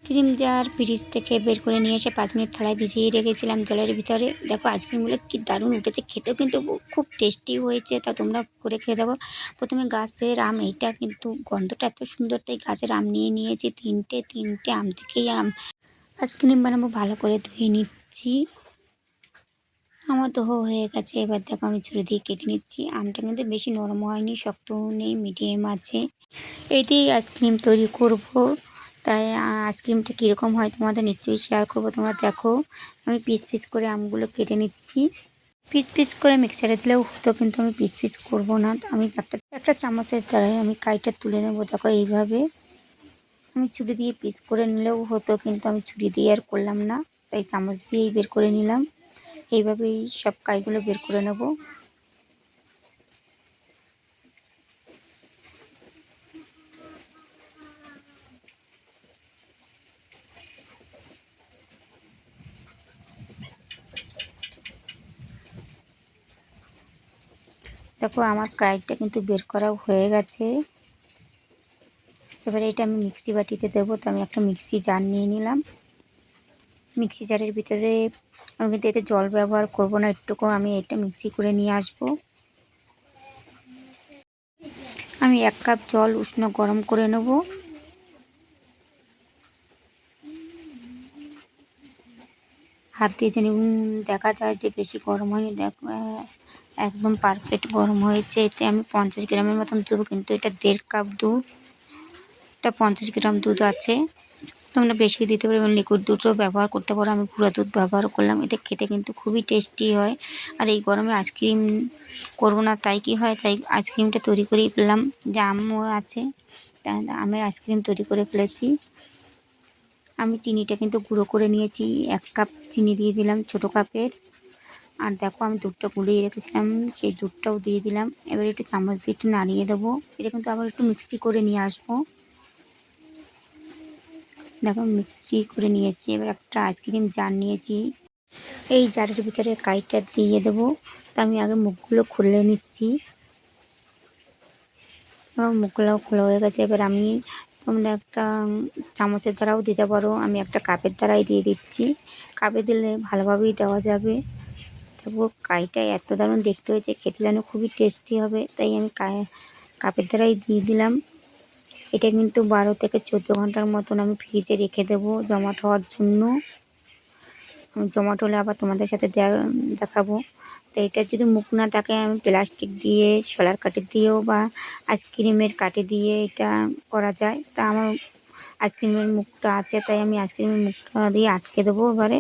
Cream jar fridge থেকে বের করে নিয়ে এসে 5 মিনিট থালায় ভিজিয়ে রেখেছিলাম জলের ভিতরে। দেখো আইসক্রিমগুলো কি দারুণ উঠেছে, খেতেও কিন্তু খুব টেস্টি হয়েছে। তা তোমরা করে খেয়ে দেখো। প্রথমে গাছের আম, এইটা কিন্তু গন্ধটা এত সুন্দর, তাই গাছের আম নিয়ে নিয়েছি তিনটে আম থেকেই আইসক্রিম বানাবো। ভালো করে ধুয়ে নিচ্ছি। আমার তো হয়ে গেছে। এবার দেখো আমি ছুরি দিয়ে কেটে নিচ্ছি। আমটা কিন্তু বেশি নরম হয়নি, শক্তও নেই, মিডিয়াম আছে। এই দিয়েই আইসক্রিম তৈরি করব। তাই আইসক্রিমটা কীরকম হয় তোমাদের নিশ্চয়ই শেয়ার করব। তোমরা দেখো আমি পিস পিস করে আমগুলো কেটে নিচ্ছি। পিস পিস করে মিক্সারে দিলেও হতো, কিন্তু আমি পিস পিস করবো না। তো আমি একটা চামচের দ্বারাই আমি কাইটা তুলে নেব। দেখো এইভাবে আমি ছুরি দিয়ে পিস করে নিলেও হতো, কিন্তু আমি ছুরি দিয়ে আর করলাম না, তাই চামচ দিয়েই বের করে নিলাম। এইভাবেই সব কাইগুলো বের করে নেব। দেখো আমার কাইটটা কিন্তু বের করা হয়ে গেছে। এবারে এটা আমি মিক্সি বাটিতে দেবো। তো আমি একটা মিক্সি জার নিয়ে নিলাম। মিক্সি জারের ভিতরে আমি কিন্তু এতে জল ব্যবহার করব না, একটুকু আমি এটা মিক্সি করে নিয়ে আসব। আমি 1 কাপ জল উষ্ণ গরম করে নেব। হাত দিয়ে যেন দেখা যায় যে বেশি গরম হয়নি। দেখো একদম পারফেক্ট গরম হয়েছে। এতে আমি 50 গ্রামের মতন দেবো, কিন্তু এটা 1.5 কাপ দুধ, এটা 50 গ্রাম দুধ আছে। তোমরা বেশি দিতে পারো এবং লিকুইড দুধও ব্যবহার করতে পারো। আমি গুঁড়া দুধ ব্যবহার করলাম। এতে খেতে কিন্তু খুবই টেস্টি হয়। আর এই গরমে আইসক্রিম করবো না, তাই কি হয়, তাই আইসক্রিমটা তৈরি করেই ফেললাম। যে আমও আছে, তাই আমের আইসক্রিম তৈরি করে ফেলেছি। আমি চিনিটা কিন্তু গুঁড়ো করে নিয়েছি। 1 কাপ চিনি দিয়ে দিলাম ছোটো কাপের। আর দেখো আমি দুধটা গুলিয়ে রেখেছিলাম, সেই দুধটাও দিয়ে দিলাম। এবার একটু চামচ দিয়ে একটু নাড়িয়ে দেবো। এটা কিন্তু আবার একটু মিক্সি করে নিয়ে আসবো। দেখো মিক্সি করে নিয়ে এসেছি। এবার একটা আইসক্রিম জার নিয়েছি, এই জারের ভিতরে কাইটা দিয়ে দেবো। তো আমি আগে মুখগুলো খুলে নিচ্ছি। মুখগুলো খোলা হয়ে গেছে। এবার আমি তোমরা একটা চামচের দ্বারাও দিতে পারো, আমি একটা কাপের দ্বারাই দিয়ে দিচ্ছি। কাপে দিলে ভালোভাবেই দেওয়া যাবে। দেখো কাইটা এত দারুণ দেখতে হয়েছে, খেতে যেন খুবই টেস্টি হবে, তাই আমি কাপের দ্বারাই দিয়ে দিলাম। এটা কিন্তু 12 থেকে 14 ঘন্টার মতন আমি ফ্রিজে রেখে দেবো জমাট হওয়ার জন্য। জমাট হলে আবার তোমাদের সাথে দেখাবো। তো এটা যদি মুখ না থাকে আমি প্লাস্টিক দিয়ে, শোলার কাঠি দিয়েও বা আইসক্রিমের কাঠি দিয়ে এটা করা যায়। তা আমার আইসক্রিমের মুখটা আছে, তাই আমি আইসক্রিমের মুখটা দিয়ে আটকে দেবো। এবারে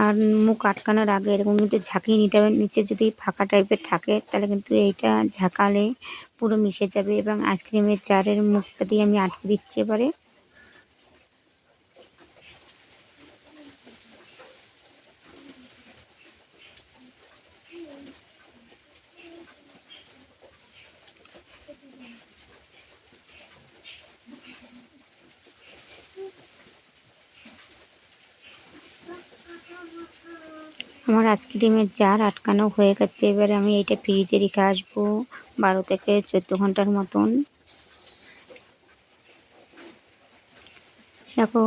আর মুখ আটকানোর আগে এরকম কিন্তু ঝাঁকিয়ে নিতে হবে। নিচে যদি ফাঁকা টাইপের থাকে তাহলে কিন্তু এইটা ঝাঁকালে পুরো মিশে যাবে। এবং আইসক্রিমের জারের মুখটা দিয়ে আমি আটকে দিচ্ছি। এবারে আমার আইসক্রিমের জার আটকানো হয়ে গেছে। এবারে আমি এইটা ফ্রিজে রেখে আসবো 12 থেকে 14 ঘন্টার মতন। দেখো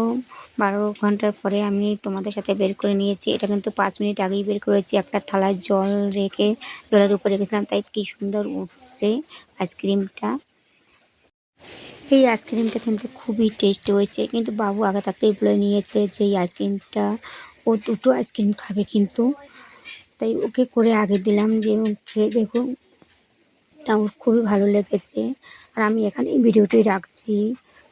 12 ঘন্টার পরে আমি তোমাদের সাথে বের করে নিয়েছি। এটা কিন্তু 5 মিনিট আগেই বের করেছি। একটা থালায় জল রেখে জলের উপর রেখেছিলাম, তাই কি সুন্দর উঠছে আইসক্রিমটা। এই আইসক্রিমটা কিন্তু খুবই টেস্টি হয়েছে, কিন্তু বাবু আগে থাকতেই বলে নিয়েছে যে এই আইসক্রিমটা ও 2টো আইসক্রিম খাবে, কিন্তু তাই ওকে করে আগে দিলাম যে খেয়ে দেখুন। তা ওর খুবই ভালো লেগেছে। আর আমি এখানেই ভিডিওটি রাখছি।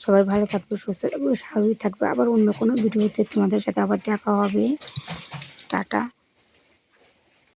সবাই ভালো থাকবে, সুস্থ থাকবে, স্বাভাবিক থাকবে। আবার অন্য কোনো ভিডিওতে তোমাদের সাথে আবার দেখা হবে। টাটা।